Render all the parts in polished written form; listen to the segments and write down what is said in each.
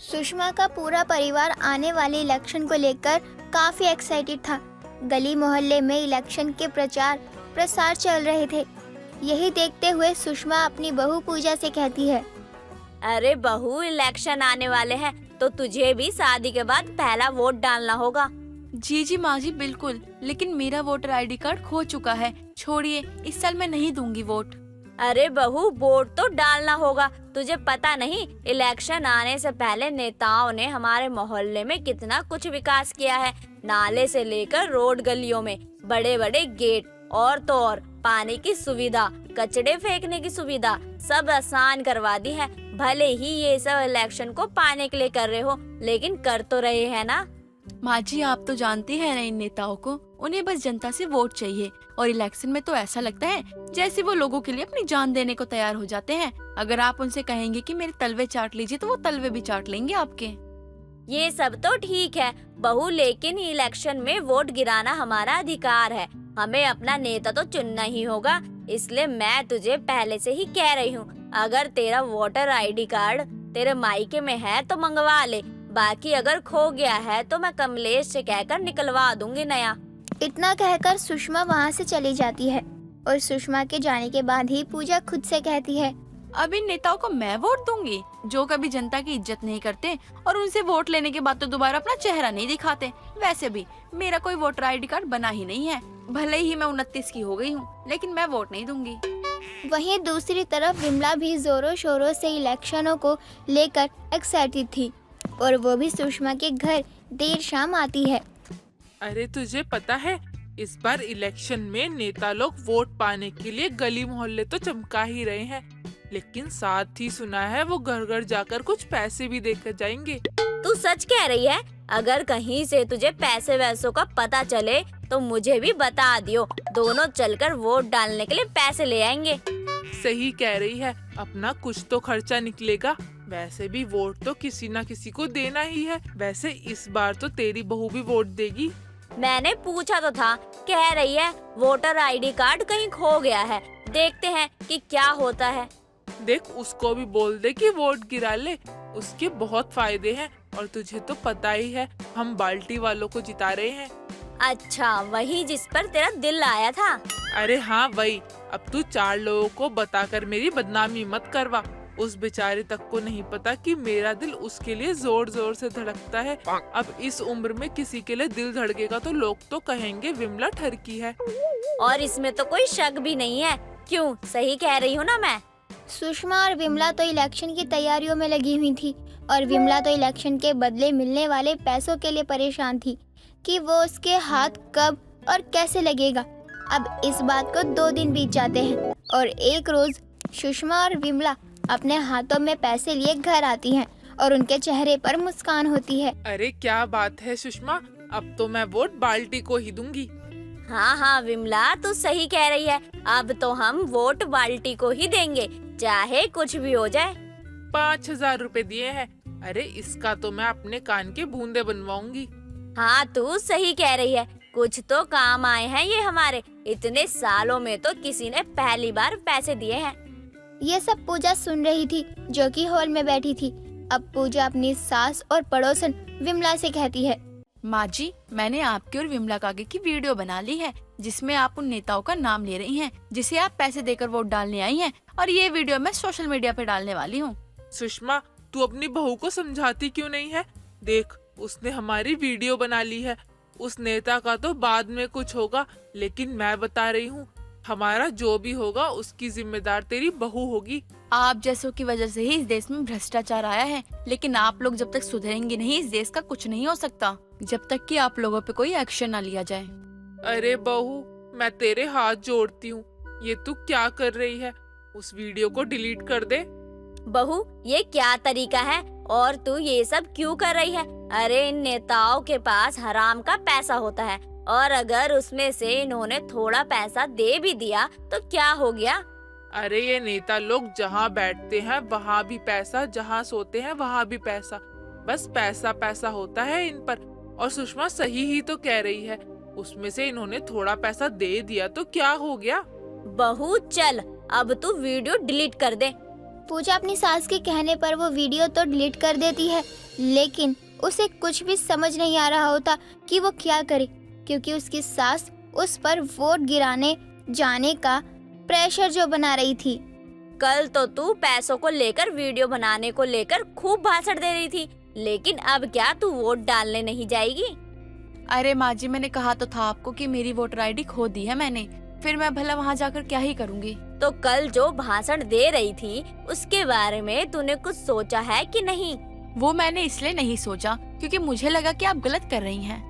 सुषमा का पूरा परिवार आने वाले इलेक्शन को लेकर काफी एक्साइटेड था। गली मोहल्ले में इलेक्शन के प्रचार प्रसार चल रहे थे। यही देखते हुए सुषमा अपनी बहू पूजा से कहती है, अरे बहू, इलेक्शन आने वाले हैं तो तुझे भी शादी के बाद पहला वोट डालना होगा। जी जी माँ जी बिल्कुल, लेकिन मेरा वोटर आईडी कार्ड खो चुका है। छोड़िए, इस साल मैं नहीं दूंगी वोट। अरे बहू, वोट तो डालना होगा। तुझे पता नहीं, इलेक्शन आने से पहले नेताओं ने हमारे मोहल्ले में कितना कुछ विकास किया है। नाले से लेकर रोड गलियों में बड़े बड़े गेट और तो और पानी की सुविधा, कचड़े फेंकने की सुविधा सब आसान करवा दी है। भले ही ये सब इलेक्शन को पाने के लिए कर रहे हो, लेकिन कर तो रहे हैं ना। माँ जी, आप तो जानती हैं ना इन नेताओं को, उन्हें बस जनता से वोट चाहिए। और इलेक्शन में तो ऐसा लगता है जैसे वो लोगों के लिए अपनी जान देने को तैयार हो जाते हैं। अगर आप उनसे कहेंगे कि मेरे तलवे चाट लीजिए तो वो तलवे भी चाट लेंगे आपके। ये सब तो ठीक है बहू, लेकिन इलेक्शन में वोट गिराना हमारा अधिकार है। हमें अपना नेता तो चुनना ही होगा। इसलिए मैं तुझे पहले से ही कह रही हूँ, अगर तेरा वोटर आईडी कार्ड तेरे मायके में है तो मंगवा ले। बाकी अगर खो गया है तो मैं कमलेश से कहकर निकलवा दूंगी नया। इतना कहकर सुषमा वहाँ से चली जाती है। और सुषमा के जाने के बाद ही पूजा खुद से कहती है, अब इन नेताओं को मैं वोट दूंगी जो कभी जनता की इज्जत नहीं करते और उनसे वोट लेने के बाद तो दोबारा अपना चेहरा नहीं दिखाते। वैसे भी मेरा कोई वोटर आईडी कार्ड बना ही नहीं है। भले ही मैं 29 की हो गई हूँ, लेकिन मैं वोट नहीं दूंगी। वहीं दूसरी तरफ विमला भी जोरों शोरों से इलेक्शनों को लेकर एक्साइटेड थी और वो भी सुषमा के घर देर शाम आती है। अरे तुझे पता है, इस बार इलेक्शन में नेता लोग वोट पाने के लिए गली मोहल्ले तो चमका ही रहे हैं, लेकिन साथ ही सुना है वो घर घर जाकर कुछ पैसे भी देकर जाएंगे। तू सच कह रही है? अगर कहीं से तुझे पैसे वैसों का पता चले तो मुझे भी बता दियो। दोनों चलकर वोट डालने के लिए पैसे ले आएंगे। सही कह रही है, अपना कुछ तो खर्चा निकलेगा। वैसे भी वोट तो किसी ना किसी को देना ही है। वैसे इस बार तो तेरी बहू भी वोट देगी। मैंने पूछा तो था, कह रही है वोटर आईडी कार्ड कहीं खो गया है। देखते हैं कि क्या होता है। देख, उसको भी बोल दे कि वोट गिरा ले, उसके बहुत फायदे हैं। और तुझे तो पता ही है, हम बाल्टी वालों को जिता रहे हैं। अच्छा, वही जिस पर तेरा दिल आया था? अरे हाँ वही। अब तू 4 लोगों को बताकर मेरी बदनामी मत करवा। उस बेचारे तक को नहीं पता कि मेरा दिल उसके लिए जोर जोर से धड़कता है। अब इस उम्र में किसी के लिए दिल धड़केगा तो लोग तो कहेंगे विमला ठरकी है। और इसमें तो कोई शक भी नहीं है। क्यों, सही कह रही हूँ ना मैं? सुषमा और विमला तो इलेक्शन की तैयारियों में लगी हुई थी और विमला तो इलेक्शन के बदले मिलने वाले पैसों के लिए परेशान थी कि वो उसके हाथ कब और कैसे लगेगा। अब इस बात को 2 दिन बीत जाते हैं और एक रोज सुषमा और विमला अपने हाथों में पैसे लिए घर आती हैं और उनके चेहरे पर मुस्कान होती है। अरे क्या बात है सुषमा, अब तो मैं वोट बाल्टी को ही दूंगी। हाँ हाँ विमला, तू सही कह रही है। अब तो हम वोट बाल्टी को ही देंगे, चाहे कुछ भी हो जाए। 5000 रुपए दिए हैं। अरे इसका तो मैं अपने कान के बूंदे बनवाऊंगी। हाँ, तू सही कह रही है। कुछ तो काम आए हैं ये हमारे। इतने सालों में तो किसी ने पहली बार पैसे दिए हैं। ये सब पूजा सुन रही थी जो कि हॉल में बैठी थी। अब पूजा अपनी सास और पड़ोसन विमला से कहती है, माँ जी, मैंने आपकी और विमला काकी की वीडियो बना ली है जिसमें आप उन नेताओं का नाम ले रही हैं जिसे आप पैसे देकर वोट डालने आई हैं, और ये वीडियो मैं सोशल मीडिया पे डालने वाली हूँ। सुषमा, तू अपनी बहू को समझाती क्यों नहीं है? देख, उसने हमारी वीडियो बना ली है। उस नेता का तो बाद में कुछ होगा, लेकिन मैं बता रही हूँ, हमारा जो भी होगा उसकी जिम्मेदार तेरी बहू होगी। आप जैसों की वजह से ही इस देश में भ्रष्टाचार आया है, लेकिन आप लोग जब तक सुधरेंगे नहीं इस देश का कुछ नहीं हो सकता, जब तक कि आप लोगों पे कोई एक्शन ना लिया जाए। अरे बहू, मैं तेरे हाथ जोड़ती हूँ, ये तू क्या कर रही है? उस वीडियो को डिलीट कर दे। बहू, ये क्या तरीका है? और तू ये सब क्यों कर रही है? अरे इन नेताओं के पास हराम का पैसा होता है, और अगर उसमें से इन्होंने थोड़ा पैसा दे भी दिया तो क्या हो गया? अरे ये नेता लोग जहाँ बैठते हैं वहाँ भी पैसा, जहाँ सोते हैं वहाँ भी पैसा। बस पैसा पैसा होता है इन पर। और सुषमा सही ही तो कह रही है, उसमें से इन्होंने थोड़ा पैसा दे दिया तो क्या हो गया? बहू चल, अब तू वीडियो डिलीट कर दे। पूजा अपनी सास के कहने पर वो वीडियो तो डिलीट कर देती है, लेकिन उसे कुछ भी समझ नहीं आ रहा होता कि वो क्या करे, क्योंकि उसकी सास उस पर वोट गिराने जाने का प्रेशर जो बना रही थी। कल तो तू पैसों को लेकर, वीडियो बनाने को लेकर खूब भाषण दे रही थी, लेकिन अब क्या तू वोट डालने नहीं जाएगी? अरे माँ जी, मैंने कहा तो था आपको कि मेरी वोटर आईडी खो दी है मैंने, फिर मैं भला वहाँ जाकर क्या ही करूँगी। तो कल जो भाषण दे रही थी उसके बारे में तूने कुछ सोचा है कि नहीं? वो मैंने इसलिए नहीं सोचा क्योंकि मुझे लगा कि आप गलत कर रही हैं।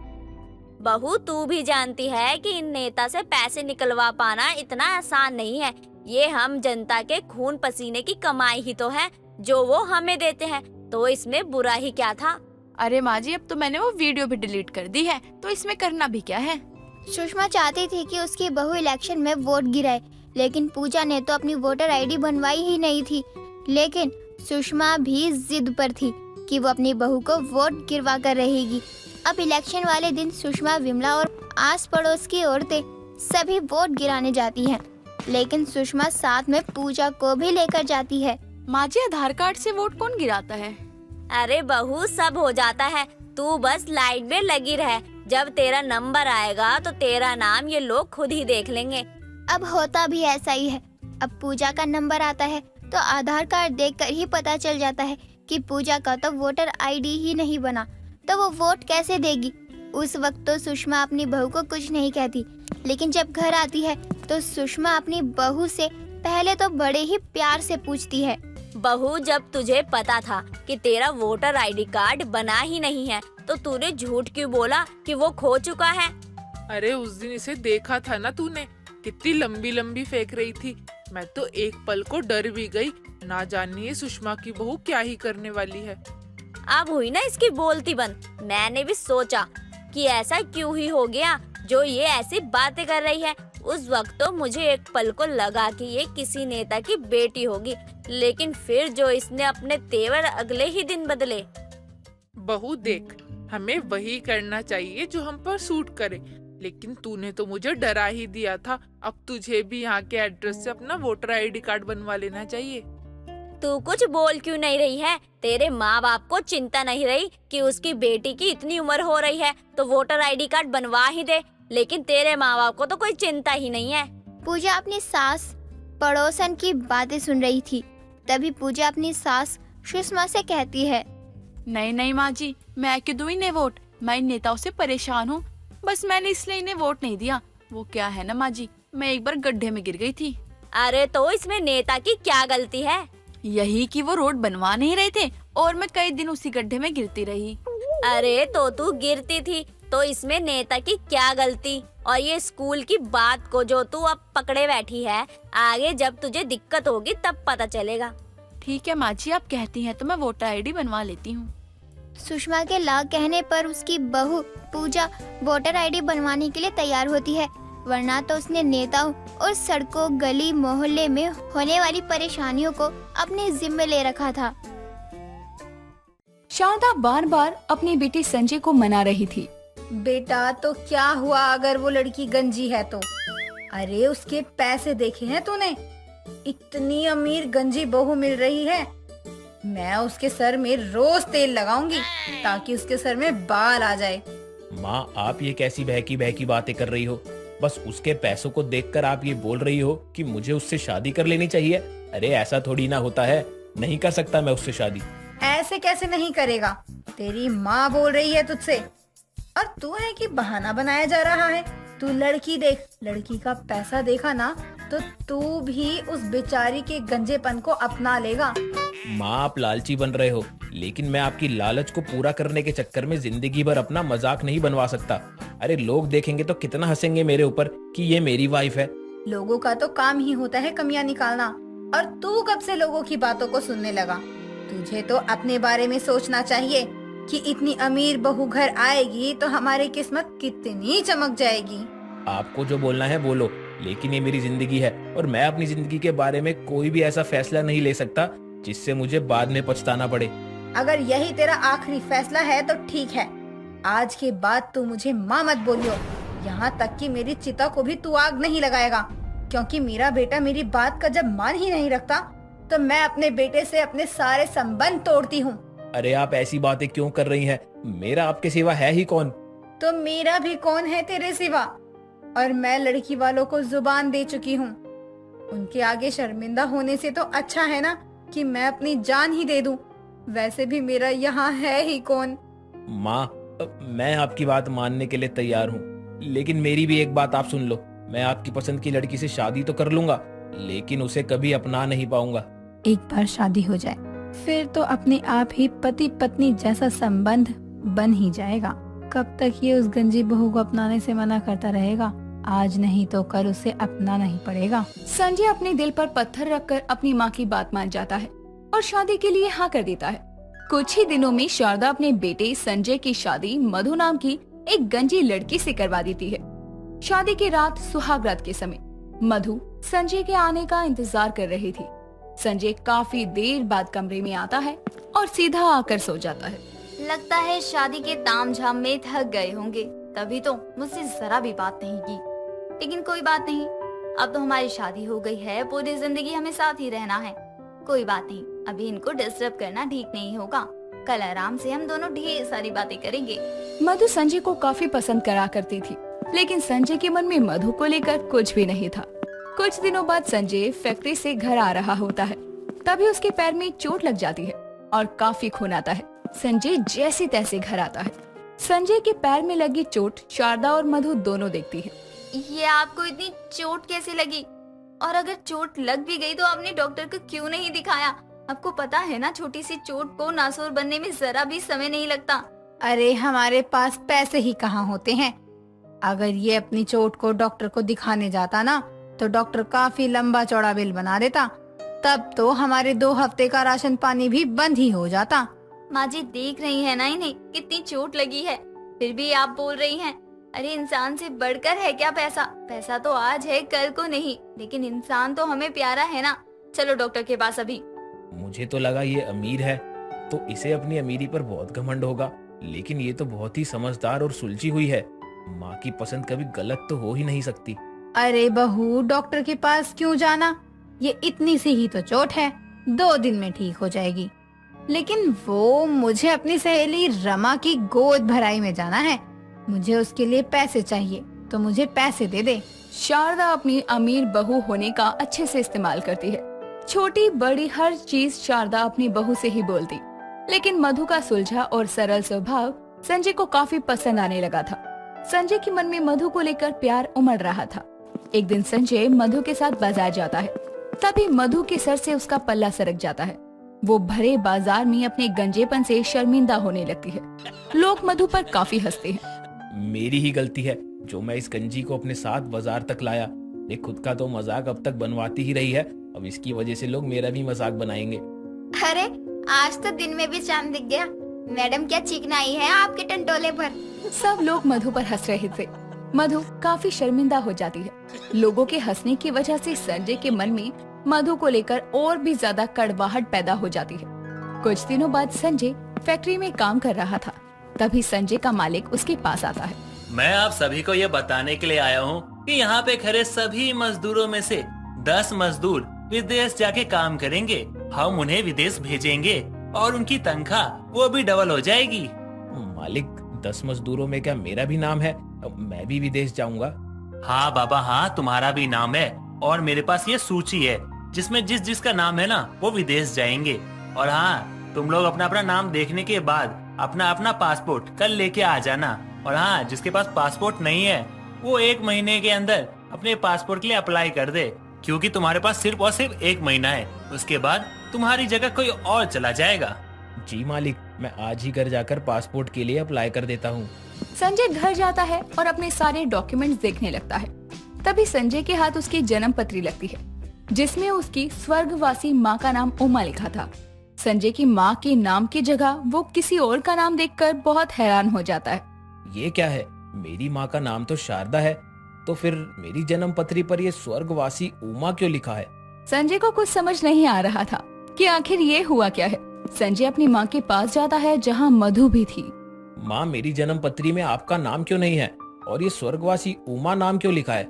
बहू, तू भी जानती है कि इन नेता से पैसे निकलवा पाना इतना आसान नहीं है। ये हम जनता के खून पसीने की कमाई ही तो है जो वो हमें देते हैं, तो इसमें बुरा ही क्या था? अरे माँ जी, अब तो मैंने वो वीडियो भी डिलीट कर दी है, तो इसमें करना भी क्या है। सुषमा चाहती थी कि उसकी बहू इलेक्शन में वोट गिराए, लेकिन पूजा ने तो अपनी वोटर आईडी बनवाई ही नहीं थी। लेकिन सुषमा भी जिद पर थी कि वो अपनी बहू को वोट गिरवा कर रहेगी। अब इलेक्शन वाले दिन सुषमा, विमला और आस पड़ोस की औरतें सभी वोट गिराने जाती हैं, लेकिन सुषमा साथ में पूजा को भी लेकर जाती है। माँ जी, आधार कार्ड से वोट कौन गिराता है? अरे बहू, सब हो जाता है, तू बस लाइन में लगी रह। जब तेरा नंबर आएगा तो तेरा नाम ये लोग खुद ही देख लेंगे। अब होता भी ऐसा ही है। अब पूजा का नंबर आता है तो आधार कार्ड देखकर ही पता चल जाता है कि पूजा का तो वोटर आईडी ही नहीं बना, तो वो वोट कैसे देगी। उस वक्त तो सुषमा अपनी बहू को कुछ नहीं कहती, लेकिन जब घर आती है तो सुषमा अपनी बहू से पहले तो बड़े ही प्यार से पूछती है, बहू, जब तुझे पता था कि तेरा वोटर आईडी कार्ड बना ही नहीं है तो तूने झूठ क्यों बोला कि वो खो चुका है? अरे उस दिन इसे देखा था ना तूने, कितनी लंबी लंबी फेंक रही थी। मैं तो एक पल को डर भी गई, ना जानिए सुषमा की बहू क्या ही करने वाली है। अब हुई ना इसकी बोलती बंद। मैंने भी सोचा कि ऐसा क्यों ही हो गया जो ये ऐसी बातें कर रही है। उस वक्त तो मुझे एक पल को लगा कि ये किसी नेता की बेटी होगी, लेकिन फिर जो इसने अपने तेवर अगले ही दिन बदले। बहू देख, हमें वही करना चाहिए जो हम पर सूट करे, लेकिन तूने तो मुझे डरा ही दिया था। अब तुझे भी यहाँ के एड्रेस से अपना वोटर आईडी कार्ड बनवा लेना चाहिए। तू कुछ बोल क्यों नहीं रही है? तेरे माँ बाप को चिंता नहीं रही कि उसकी बेटी की इतनी उम्र हो रही है तो वोटर आईडी कार्ड बनवा ही दे, लेकिन तेरे माँ बाप को तो कोई चिंता ही नहीं है। पूजा अपनी सास पड़ोसन की बातें सुन रही थी। तभी पूजा अपनी सास सुषमा से कहती है, नहीं नहीं माँ जी, मैं क्यों दूं इन्हें वोट? मैं इन नेताओं से परेशान हूँ, बस मैंने इसलिए इन्हें वोट नहीं दिया। वो क्या है ना माँ जी, मैं एक बार गड्ढे में गिर गई थी। अरे तो इसमें नेता की क्या गलती है? यही कि वो रोड बनवा नहीं रहे थे और मैं कई दिन उसी गड्ढे में गिरती रही। अरे तो तू गिरती थी तो इसमें नेता की क्या गलती? और ये स्कूल की बात को जो तू अब पकड़े बैठी है, आगे जब तुझे दिक्कत होगी तब पता चलेगा। ठीक है माँ जी, आप कहती हैं तो मैं वोटर आईडी बनवा लेती हूँ। सुषमा के ला कहने पर उसकी बहू पूजा वोटर आईडी बनवाने के लिए तैयार होती है, वरना तो उसने नेताओं और सड़कों, गली मोहल्ले में होने वाली परेशानियों को अपने जिम्मे ले रखा था। शारदा बार बार अपनी बेटी संजय को मना रही थी। बेटा, तो क्या हुआ अगर वो लड़की गंजी है तो? अरे उसके पैसे देखे हैं तूने? इतनी अमीर गंजी बहू मिल रही है। मैं उसके सर में रोज तेल लगाऊंगी ताकि उसके सर में बाल आ जाए। माँ, आप ये कैसी बहकी बहकी बातें कर रही हो? बस उसके पैसों को देखकर आप ये बोल रही हो कि मुझे उससे शादी कर लेनी चाहिए? अरे ऐसा थोड़ी ना होता है, नहीं कर सकता मैं उससे शादी। ऐसे कैसे नहीं करेगा? तेरी माँ बोल रही है तुझसे, और तू है कि बहाना बनाया जा रहा है। तू लड़की देख, लड़की का पैसा देखा ना तो तू भी उस बेचारी के गंजेपन को अपना लेगा। माँ, आप लालची बन रहे हो, लेकिन मैं आपकी लालच को पूरा करने के चक्कर में जिंदगी भर अपना मजाक नहीं बनवा सकता। अरे लोग देखेंगे तो कितना हंसेंगे मेरे ऊपर कि ये मेरी वाइफ है। लोगों का तो काम ही होता है कमियां निकालना, और तू कब से लोगों की बातों को सुनने लगा? तुझे तो अपने बारे में सोचना चाहिए कि इतनी अमीर बहू घर आएगी तो हमारी किस्मत कितनी चमक जाएगी। आपको जो बोलना है बोलो, लेकिन ये मेरी जिंदगी है और मैं अपनी जिंदगी के बारे में कोई भी ऐसा फैसला नहीं ले सकता जिससे मुझे बाद में पछताना पड़े। अगर यही तेरा आखिरी फैसला है तो ठीक है, आज के बाद तू मुझे माँ मत बोलियो। यहाँ तक कि मेरी चिता को भी तू आग नहीं लगाएगा, क्योंकि मेरा बेटा मेरी बात का जब मान ही नहीं रखता तो मैं अपने बेटे से अपने सारे संबंध तोड़ती हूँ। अरे आप ऐसी बातें क्यों कर रही हैं? मेरा आपके सिवा है ही कौन? तो मेरा भी कौन है तेरे सिवा? और मैं लड़की वालों को जुबान दे चुकी हूँ। उनके आगे शर्मिंदा होने से तो अच्छा है ना कि मैं अपनी जान ही दे दूं। वैसे भी मेरा यहाँ है ही कौन। माँ, मैं आपकी बात मानने के लिए तैयार हूँ, लेकिन मेरी भी एक बात आप सुन लो। मैं आपकी पसंद की लड़की से शादी तो कर लूंगा, लेकिन उसे कभी अपना नहीं पाऊंगा। एक बार शादी हो जाए फिर तो अपने आप ही पति पत्नी जैसा संबंध बन ही जाएगा। कब तक ये उस गंजी बहू को अपनाने से मना करता रहेगा? आज नहीं तो कल उसे अपनाना ही पड़ेगा। संजय अपने दिल पर पत्थर रखकर अपनी माँ की बात मान जाता है और शादी के लिए हाँ कर देता है। कुछ ही दिनों में शारदा अपने बेटे संजय की शादी मधु नाम की एक गंजी लड़की से करवा देती है। शादी की रात सुहाग रात के समय मधु संजय के आने का इंतजार कर रही थी। संजय काफी देर बाद कमरे में आता है और सीधा आकर सो जाता है। लगता है शादी के तामझाम में थक गए होंगे, तभी तो मुझसे जरा भी बात नहीं की। लेकिन कोई बात नहीं, अब तो हमारी शादी हो गई है, पूरी जिंदगी हमें साथ ही रहना है। कोई बात नहीं, अभी इनको डिस्टर्ब करना ठीक नहीं होगा। कल आराम से हम दोनों ढेर सारी बातें करेंगे। मधु संजय को काफी पसंद करा करती थी, लेकिन संजय के मन में मधु को लेकर कुछ भी नहीं था। कुछ दिनों बाद संजय फैक्ट्री से घर आ रहा होता है, तभी उसके पैर में चोट लग जाती है और काफी खून आता है। संजय जैसे तैसे घर आता है। संजय के पैर में लगी चोट शारदा और मधु दोनों देखती है। ये आपको इतनी चोट कैसे लगी? और अगर चोट लग भी गई तो आपने डॉक्टर को क्यों नहीं दिखाया? आपको पता है ना, छोटी सी चोट को नासूर बनने में जरा भी समय नहीं लगता। अरे हमारे पास पैसे ही कहाँ होते हैं। अगर ये अपनी चोट को डॉक्टर को दिखाने जाता ना तो डॉक्टर काफी लंबा चौड़ा बिल बना देता। तब तो हमारे 2 हफ्ते का राशन पानी भी बंद ही हो जाता। माँ जी देख रही है ना इन्हें कितनी चोट लगी है, फिर भी आप बोल रही हैं। अरे इंसान से बढ़कर है क्या पैसा? पैसा तो आज है कल को नहीं, लेकिन इंसान तो हमें प्यारा है ना। चलो डॉक्टर के पास अभी। मुझे तो लगा ये अमीर है तो इसे अपनी अमीरी पर बहुत घमंड होगा, लेकिन ये तो बहुत ही समझदार और सुलझी हुई है। माँ की पसंद कभी गलत तो हो ही नहीं सकती। अरे बहू, डॉक्टर के पास क्यों जाना? ये इतनी सी ही तो चोट है, 2 दिन में ठीक हो जाएगी। लेकिन वो मुझे अपनी सहेली रमा की गोद भराई में जाना है। मुझे उसके लिए पैसे चाहिए, तो मुझे पैसे दे दे। शारदा अपनी अमीर बहू होने का अच्छे से इस्तेमाल करती है। छोटी बड़ी हर चीज शारदा अपनी बहू से ही बोलती, लेकिन मधु का सुलझा और सरल स्वभाव संजय को काफी पसंद आने लगा था। संजय के मन में मधु को लेकर प्यार उमड़ रहा था। एक दिन संजय मधु के साथ बाजार जाता है, तभी मधु के सर से उसका पल्ला सरक जाता है। वो भरे बाजार में अपने गंजेपन से शर्मिंदा होने लगती है। लोग मधु पर काफी हंसते हैं। मेरी ही गलती है जो मैं इस गंजी को अपने साथ बाजार तक लाया। ये खुद का तो मजाक अब तक बनवाती ही रही है, अब इसकी वजह से लोग मेरा भी मजाक बनाएंगे। अरे आज तो दिन में भी चांद दिख गया। मैडम क्या चिकनाई है आपके टंटोले पर। सब लोग मधु पर हंस रहे थे। मधु काफी शर्मिंदा हो जाती है। लोगों के हंसने की वजह से संजय के मन में मधु को लेकर और भी ज्यादा कड़वाहट पैदा हो जाती है। कुछ दिनों बाद संजय फैक्ट्री में काम कर रहा था, तभी संजय का मालिक उसके पास आता है। मैं आप सभी को ये बताने के लिए आया हूँ कि यहाँ पे खड़े सभी मजदूरों में से 10 मजदूर विदेश जाके काम करेंगे। हम उन्हें विदेश भेजेंगे और उनकी तनख्वाह वो भी डबल हो जाएगी। मालिक, 10 मजदूरों में क्या मेरा भी नाम है? मैं भी विदेश जाऊंगा। हाँ बाबा हाँ, तुम्हारा भी नाम है और मेरे पास ये सूची है जिसमें जिस जिसका नाम है ना वो विदेश जाएंगे। और हाँ, तुम लोग अपना अपना नाम देखने के बाद अपना अपना पासपोर्ट कल लेके आ जाना। और हाँ, जिसके पास पासपोर्ट नहीं है वो 1 महीने के अंदर अपने पासपोर्ट के लिए अप्लाई कर दे, क्योंकि तुम्हारे पास सिर्फ और सिर्फ 1 महीना है। उसके बाद तुम्हारी जगह कोई और चला जाएगा। जी मालिक, मैं आज ही घर जाकर पासपोर्ट के लिए अप्लाई कर देता हूँ। संजय घर जाता है और अपने सारे डॉक्यूमेंट्स देखने लगता है। तभी संजय के हाथ उसकी जन्म पत्री लगती है, जिसमें उसकी स्वर्गवासी माँ का नाम उमा लिखा था। संजय की माँ के नाम की जगह वो किसी और का नाम देखकर बहुत हैरान हो जाता है। ये क्या है? मेरी माँ का नाम तो शारदा है, तो फिर मेरी जन्म पत्री पर ये स्वर्गवासी उमा क्यों लिखा है? संजय को कुछ समझ नहीं आ रहा था कि आखिर ये हुआ क्या है। संजय अपनी माँ के पास जाता है जहाँ मधु भी थी। माँ, मेरी जन्म पत्री में आपका नाम क्यों नहीं है और ये स्वर्गवासी उमा नाम क्यों लिखा है?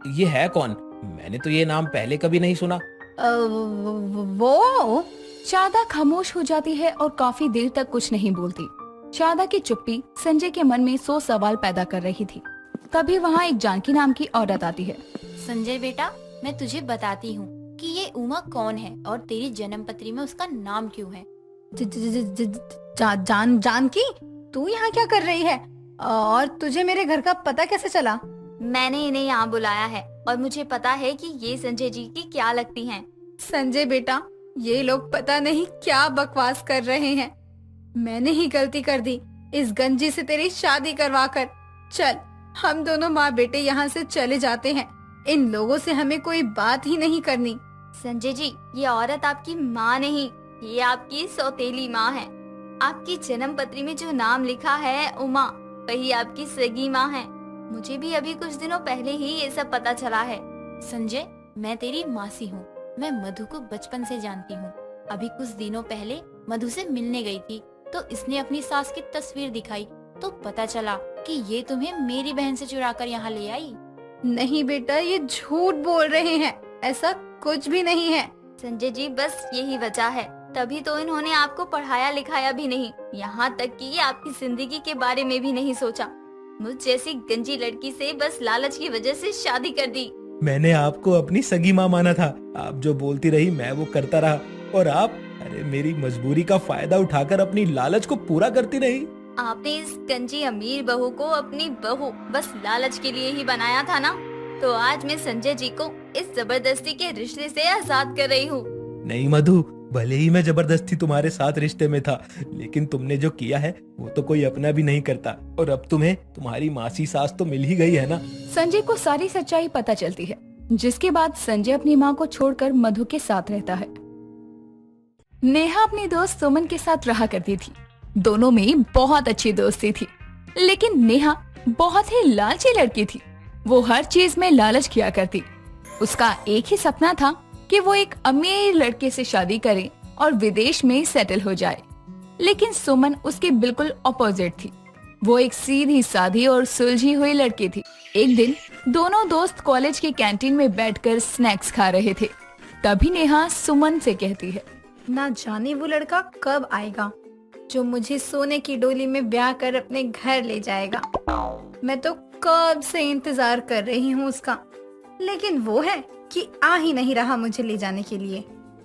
ये है कौन? मैंने तो ये नाम पहले कभी नहीं सुना। वो शारदा खामोश हो जाती है और काफी देर तक कुछ नहीं बोलती। शारदा की चुप्पी संजय के मन में 100 सवाल पैदा कर रही थी। तभी वहाँ एक जानकी नाम की औरत आती है। संजय बेटा, मैं तुझे बताती हूँ कि ये उमा कौन है और तेरी जन्म पत्री में उसका नाम क्यों है। जानकी, तू यहाँ क्या कर रही है? और तुझे मेरे घर का पता कैसे चला? मैंने इन्हें यहाँ बुलाया है और मुझे पता है कि ये संजय जी की क्या लगती हैं। संजय बेटा, ये लोग पता नहीं क्या बकवास कर रहे हैं। मैंने ही गलती कर दी इस गंजी से तेरी शादी करवा कर। चल, हम दोनों माँ बेटे यहाँ से चले जाते हैं। इन लोगों से हमें कोई बात ही नहीं करनी। संजय जी, ये औरत आपकी माँ नहीं, ये आपकी सौतेली माँ है। आपकी जन्म पत्री में जो नाम लिखा है उमा, वही आपकी सगी माँ है। मुझे भी अभी कुछ दिनों पहले ही ये सब पता चला है। संजय, मैं तेरी मासी हूँ। मैं मधु को बचपन से जानती हूँ। अभी कुछ दिनों पहले मधु से मिलने गई थी तो इसने अपनी सास की तस्वीर दिखाई तो पता चला कि ये तुम्हें मेरी बहन से चुरा कर यहाँ ले आई। नहीं बेटा, ये झूठ बोल रहे हैं। ऐसा कुछ भी नहीं है। संजय जी, बस यही वजह है, तभी तो इन्होंने आपको पढ़ाया लिखाया भी नहीं, यहाँ तक कि आपकी जिंदगी के बारे में भी नहीं सोचा। मुझ जैसी गंजी लड़की से बस लालच की वजह से शादी कर दी। मैंने आपको अपनी सगी माँ माना था। आप जो बोलती रही मैं वो करता रहा, और आप अरे मेरी मजबूरी का फायदा उठाकर अपनी लालच को पूरा करती रही। आपने इस गंजी अमीर बहू को अपनी बहू बस लालच के लिए ही बनाया था ना, तो आज मैं संजय जी को इस जबरदस्ती के रिश्ते से आजाद कर रही हूँ। नहीं मधु, भले ही मैं जबरदस्ती तुम्हारे साथ रिश्ते में था, लेकिन तुमने जो किया है वो तो कोई अपना भी नहीं करता। और अब तुम्हें तुम्हारी मासी सास तो मिल ही गई है ना। संजय को सारी सच्चाई पता चलती है, जिसके बाद संजय अपनी माँ को छोड़कर मधु के साथ रहता है। नेहा अपनी दोस्त सुमन के साथ रहा करती थी। दोनों में बहुत अच्छी दोस्ती थी, लेकिन नेहा बहुत ही लालची लड़की थी। वो हर चीज में लालच किया करती। उसका एक ही सपना था कि वो एक अमीर लड़के से शादी करे और विदेश में सेटल हो जाए। लेकिन सुमन उसके बिल्कुल ऑपोजिट थी। वो एक सीधी सादी और सुलझी हुई लड़की थी। एक दिन दोनों दोस्त कॉलेज के कैंटीन में बैठकर स्नैक्स खा रहे थे। तभी नेहा सुमन से कहती है, ना जाने वो लड़का कब आएगा जो मुझे सोने की डोली में ब्याह कर अपने घर ले जाएगा। मैं तो कब से इंतजार कर रही हूँ उसका, लेकिन वो है कि आ ही नहीं रहा मुझे ले जाने के लिए।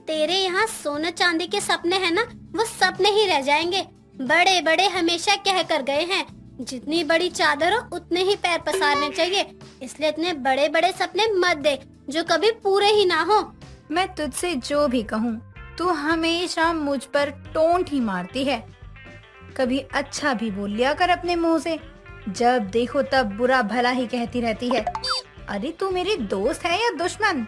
तेरे यहाँ सोना चांदी के सपने हैं ना, वो सपने ही रह जाएंगे। बड़े बड़े हमेशा कह कर गए हैं, जितनी बड़ी चादर हो उतने ही पैर पसारने चाहिए। इसलिए इतने बड़े बड़े सपने मत देख जो कभी पूरे ही ना हो। मैं तुझसे जो भी कहूँ, तू हमेशा मुझ पर टोंट ही मारती है। कभी अच्छा भी बोल लिया कर अपने मुंह से, जब देखो तब बुरा भला ही कहती रहती है। अरे तू मेरी दोस्त है या दुश्मन?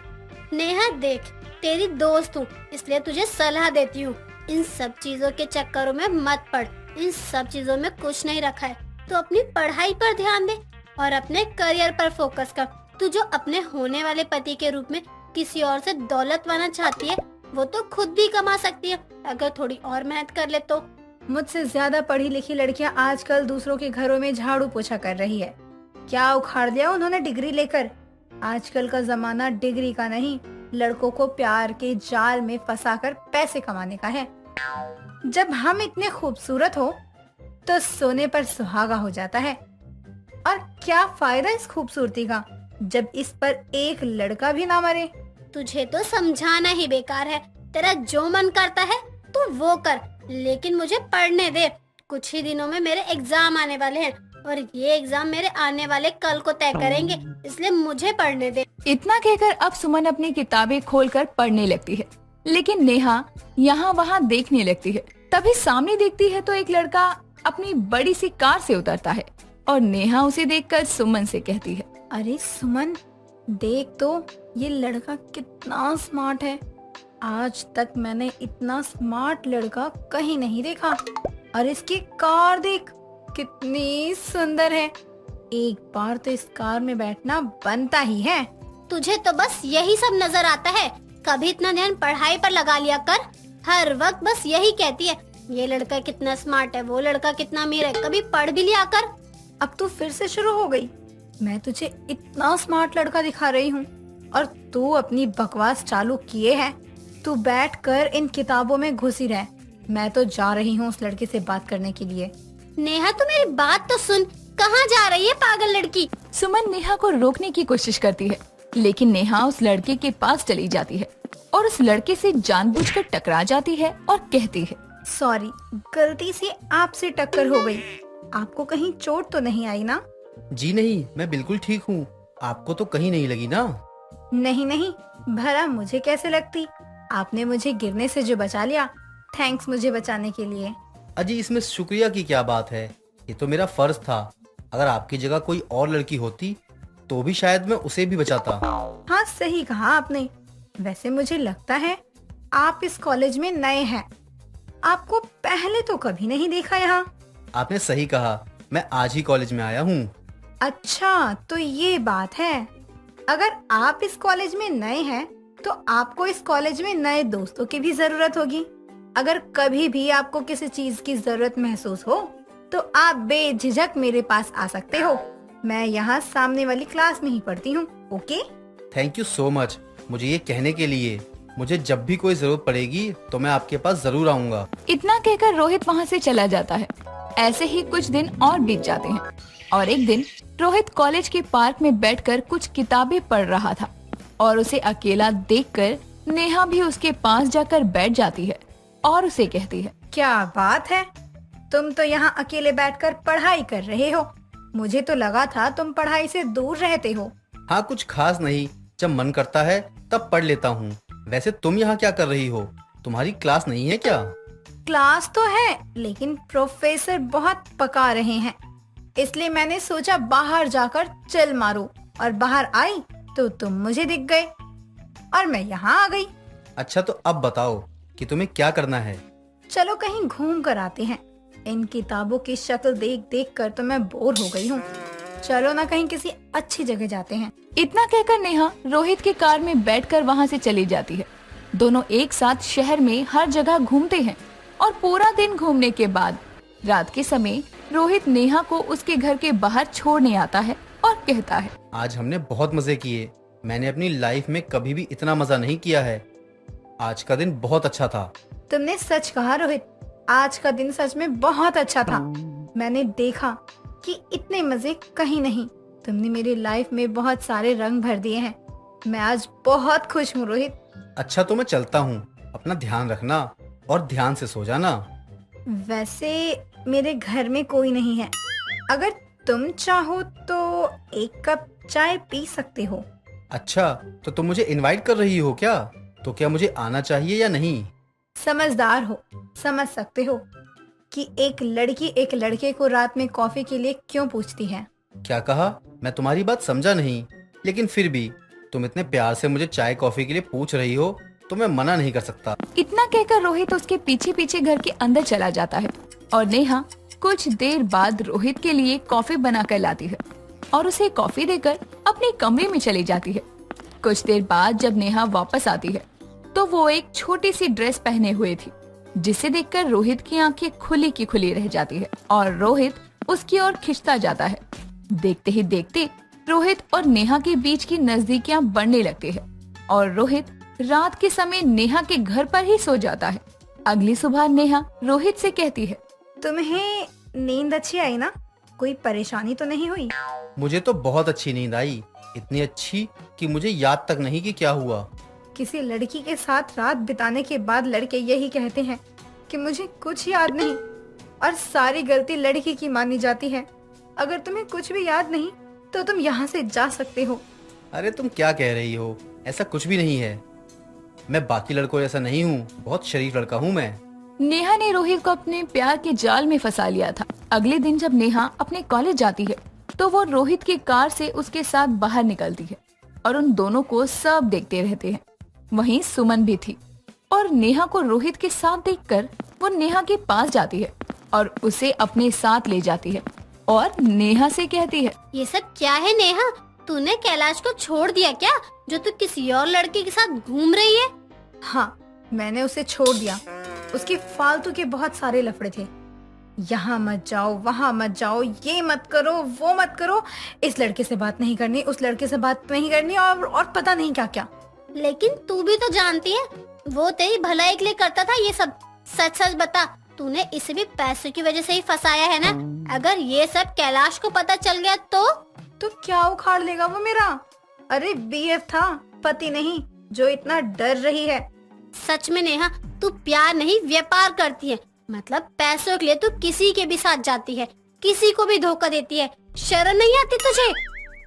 नेहा देख, तेरी दोस्त हूँ इसलिए तुझे सलाह देती हूँ, इन सब चीजों के चक्करों में मत पड़। इन सब चीजों में कुछ नहीं रखा है, तो अपनी पढ़ाई पर ध्यान दे और अपने करियर पर फोकस कर। तू जो अपने होने वाले पति के रूप में किसी और से दौलत पाना चाहती है, वो तो खुद भी कमा सकती है अगर थोड़ी और मेहनत कर ले तो। मुझसे ज्यादा पढ़ी लिखी लड़कियां आजकल दूसरों के घरों में झाड़ू पोछा कर रही है। क्या उखाड़ दिया उन्होंने डिग्री लेकर? आजकल का जमाना डिग्री का नहीं, लड़कों को प्यार के जाल में फंसाकर पैसे कमाने का है। जब हम इतने खूबसूरत हो तो सोने पर सुहागा हो जाता है। और क्या फायदा इस खूबसूरती का जब इस पर एक लड़का भी ना मरे। तुझे तो समझाना ही बेकार है। तेरा जो मन करता है तू वो कर, लेकिन मुझे पढ़ने दे। कुछ ही दिनों में मेरे एग्जाम आने वाले हैं और ये एग्जाम मेरे आने वाले कल को तय करेंगे, इसलिए मुझे पढ़ने दे। इतना कहकर अब सुमन अपनी किताबें खोलकर पढ़ने लगती है, लेकिन नेहा यहाँ वहाँ देखने लगती है। तभी सामने देखती है तो एक लड़का अपनी बड़ी सी कार से उतरता है और नेहा उसे देखकर सुमन से कहती है, अरे सुमन, देख तो ये लड़का कितना स्मार्ट है। आज तक मैंने इतना स्मार्ट लड़का कहीं नहीं देखा। और इसकी कार देख कितनी सुंदर है। एक बार तो इस कार में बैठना बनता ही है। तुझे तो बस यही सब नजर आता है। कभी इतना ध्यान पढ़ाई पर लगा लिया कर। हर वक्त बस यही कहती है, ये लड़का कितना स्मार्ट है, वो लड़का कितना अमीर है। कभी पढ़ भी लिया कर। अब तू फिर से शुरू हो गई। मैं तुझे इतना स्मार्ट लड़का दिखा रही हूँ और तू अपनी बकवास चालू किए है, तू बैठकर इन किताबों में घुसी रह। मैं तो जा रही हूँ उस लड़के से बात करने के लिए। नेहा तू मेरी बात तो सुन, कहाँ जा रही है पागल लड़की? सुमन नेहा को रोकने की कोशिश करती है, लेकिन नेहा उस लड़के के पास चली जाती है और उस लड़के से जानबूझकर टकरा जाती है और कहती है, सॉरी, गलती से आपसे टक्कर हो गई। आपको कहीं चोट तो नहीं आई ना? जी नहीं, मैं बिल्कुल ठीक हूँ। आपको तो कहीं नहीं लगी ना? नहीं नहीं, भला मुझे कैसे लगती? आपने मुझे गिरने से जो बचा लिया, थैंक्स मुझे बचाने के लिए। अजी इसमें शुक्रिया की क्या बात है, ये तो मेरा फर्ज था। अगर आपकी जगह कोई और लड़की होती तो भी शायद मैं उसे भी बचाता। हाँ सही कहा आपने। वैसे मुझे लगता है आप इस कॉलेज में नए हैं, आपको पहले तो कभी नहीं देखा यहाँ। आपने सही कहा, मैं आज ही कॉलेज में आया हूँ। अच्छा तो ये बात है। अगर आप इस कॉलेज में नए हैं तो आपको इस कॉलेज में नए दोस्तों की भी जरूरत होगी। अगर कभी भी आपको किसी चीज की जरूरत महसूस हो तो आप बेझिझक मेरे पास आ सकते हो। मैं यहाँ सामने वाली क्लास में ही पढ़ती हूँ। Okay? Thank you so much मुझे ये कहने के लिए। मुझे जब भी कोई जरूरत पड़ेगी तो मैं आपके पास जरूर आऊँगा। इतना कहकर रोहित वहाँ से चला जाता है। ऐसे ही कुछ दिन और बीत जाते हैं और एक दिन रोहित कॉलेज के पार्क में बैठकर कुछ किताबें पढ़ रहा था और उसे अकेला देखकर नेहा भी उसके पास जाकर बैठ जाती है और उसे कहती है, क्या बात है, तुम तो यहाँ अकेले बैठकर पढ़ाई कर रहे हो। मुझे तो लगा था तुम पढ़ाई से दूर रहते हो। हाँ कुछ खास नहीं, जब मन करता है तब पढ़ लेता हूँ। वैसे तुम यहाँ क्या कर रही हो? तुम्हारी क्लास नहीं है क्या? क्लास तो है, लेकिन प्रोफेसर बहुत पका रहे हैं, इसलिए मैंने सोचा बाहर जाकर चल मारूं। और बाहर आई तो तुम मुझे दिख गए और मैं यहाँ आ गई। अच्छा तो अब बताओ कि तुम्हें क्या करना है? चलो कहीं घूम कर आते हैं। इन किताबों की शक्ल देख देख कर तो मैं बोर हो गई हूँ। चलो ना कहीं किसी अच्छी जगह जाते हैं। इतना कहकर नेहा रोहित की कार में बैठकर वहाँ से चली जाती है। दोनों एक साथ शहर में हर जगह घूमते हैं और पूरा दिन घूमने के बाद रात के समय रोहित नेहा को उसके घर के बाहर छोड़ने आता है और कहता है, आज हमने बहुत मजे किए। मैंने अपनी लाइफ में कभी भी इतना मजा नहीं किया है। आज का दिन बहुत अच्छा था। तुमने सच कहा रोहित, आज का दिन सच में बहुत अच्छा था। मैंने देखा कि इतने मजे कहीं नहीं। तुमने मेरी लाइफ में बहुत सारे रंग भर दिए हैं। मैं आज बहुत खुश हूँ रोहित। अच्छा तो मैं चलता हूँ, अपना ध्यान रखना और ध्यान से सो जाना। वैसे मेरे घर में कोई नहीं है, अगर तुम चाहो तो एक कप चाय पी सकते हो। अच्छा तो तुम मुझे इनवाइट कर रही हो क्या? तो क्या मुझे आना चाहिए या नहीं? समझदार हो, समझ सकते हो कि एक लड़की एक लड़के को रात में कॉफी के लिए क्यों पूछती है। क्या कहा? मैं तुम्हारी बात समझा नहीं, लेकिन फिर भी तुम इतने प्यार से मुझे चाय कॉफी के लिए पूछ रही हो तो मैं मना नहीं कर सकता। इतना कहकर रोहित उसके पीछे पीछे घर के अंदर चला जाता है और नेहा कुछ देर बाद रोहित के लिए कॉफी बनाकर लाती है और उसे कॉफी देकर अपने कमरे में चली जाती है। कुछ देर बाद जब नेहा वापस आती है तो वो एक छोटी सी ड्रेस पहने हुए थी, जिसे देखकर रोहित की आंखें खुली की खुली रह जाती है और रोहित उसकी ओर खिंचता जाता है। देखते ही देखते रोहित और नेहा के बीच की नजदीकियां बढ़ने लगती है और रोहित रात के समय नेहा के घर पर ही सो जाता है। अगली सुबह नेहा रोहित से कहती है, तुम्हें नींद अच्छी आई ना? कोई परेशानी तो नहीं हुई? मुझे तो बहुत अच्छी नींद आई, इतनी अच्छी कि मुझे याद तक नहीं कि क्या हुआ। किसी लड़की के साथ रात बिताने के बाद लड़के यही कहते हैं कि मुझे कुछ याद नहीं, और सारी गलती लड़की की मानी जाती है। अगर तुम्हें कुछ भी याद नहीं तो तुम यहाँ से जा सकते हो। अरे तुम क्या कह रही हो? ऐसा कुछ भी नहीं है। मैं बाकी लड़कों जैसा नहीं हूँ, बहुत शरीफ लड़का हूँ मैं। नेहा ने रोहित को अपने प्यार के जाल में फंसा लिया था। अगले दिन जब नेहा अपने कॉलेज जाती है तो वो रोहित की कार से उसके साथ बाहर निकलती है और उन दोनों को सब देखते रहते हैं। वहीं सुमन भी थी और नेहा को रोहित के साथ देखकर वो नेहा के पास जाती है और उसे अपने साथ ले जाती है और नेहा से कहती है, ये सब क्या है नेहा? तूने कैलाश को छोड़ दिया क्या, जो तू किसी और लड़के के साथ घूम रही है? हाँ, मैंने उसे छोड़ दिया। उसके फालतू के बहुत सारे लफड़े थे। यहाँ मत जाओ, वहाँ मत जाओ, ये मत करो, वो मत करो, इस लड़के से बात नहीं करनी, उस लड़के से बात नहीं करनी, और पता नहीं क्या क्या। लेकिन तू भी तो जानती है वो तेरी भलाई के लिए करता था ये सब। सच सच बता, तूने इसे भी पैसों की वजह से ही फंसाया है ना? अगर ये सब कैलाश को पता चल गया तो क्या उखाड़ लेगा वो मेरा? अरे बीएफ था, पति नहीं, जो इतना डर रही है। सच में नेहा, तू प्यार नहीं व्यापार करती है। मतलब पैसों के लिए तू किसी के भी साथ जाती है, किसी को भी धोखा देती है। शर्म नहीं आती तुझे?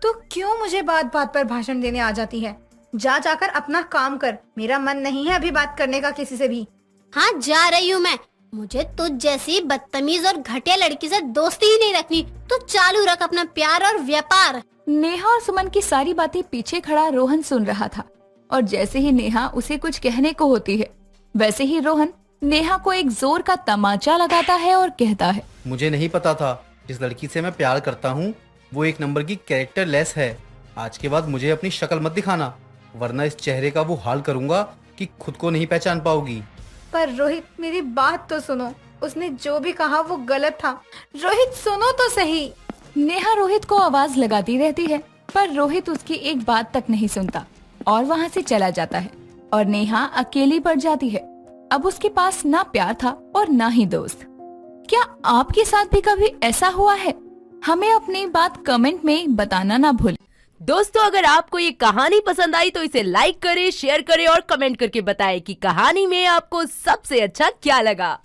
तो क्यों मुझे बात बात पर भाषण देने आ जाती है? जा जाकर अपना काम कर, मेरा मन नहीं है अभी बात करने का किसी से भी। हाँ, जा रही हूँ मैं। मुझे तुझ जैसी बदतमीज और घटिया लड़की से दोस्ती ही नहीं रखनी। तू चालू रख अपना प्यार और व्यापार। नेहा और सुमन की सारी बातें पीछे खड़ा रोहन सुन रहा था और जैसे ही नेहा उसे कुछ कहने को होती है वैसे ही रोहन नेहा को एक जोर का तमाचा लगाता है और कहता है, मुझे नहीं पता था जिस लड़की से मैं प्यार करता हूँ वो एक नंबर की कैरेक्टर लेस है। आज के बाद मुझे अपनी शक्ल मत दिखाना, वरना इस चेहरे का वो हाल करूंगा कि खुद को नहीं पहचान पाओगी। पर रोहित, मेरी बात तो सुनो, उसने जो भी कहा वो गलत था। रोहित सुनो तो सही। नेहा रोहित को आवाज लगाती रहती है पर रोहित उसकी एक बात तक नहीं सुनता और वहाँ से चला जाता है और नेहा अकेली पड़ जाती है। अब उसके पास ना प्यार था और ना ही दोस्त। क्या आपके साथ भी कभी ऐसा हुआ है? हमें अपनी बात कमेंट में बताना ना भूलें। दोस्तों, अगर आपको ये कहानी पसंद आई तो इसे लाइक करें, शेयर करें और कमेंट करके बताएं कि कहानी में आपको सबसे अच्छा क्या लगा।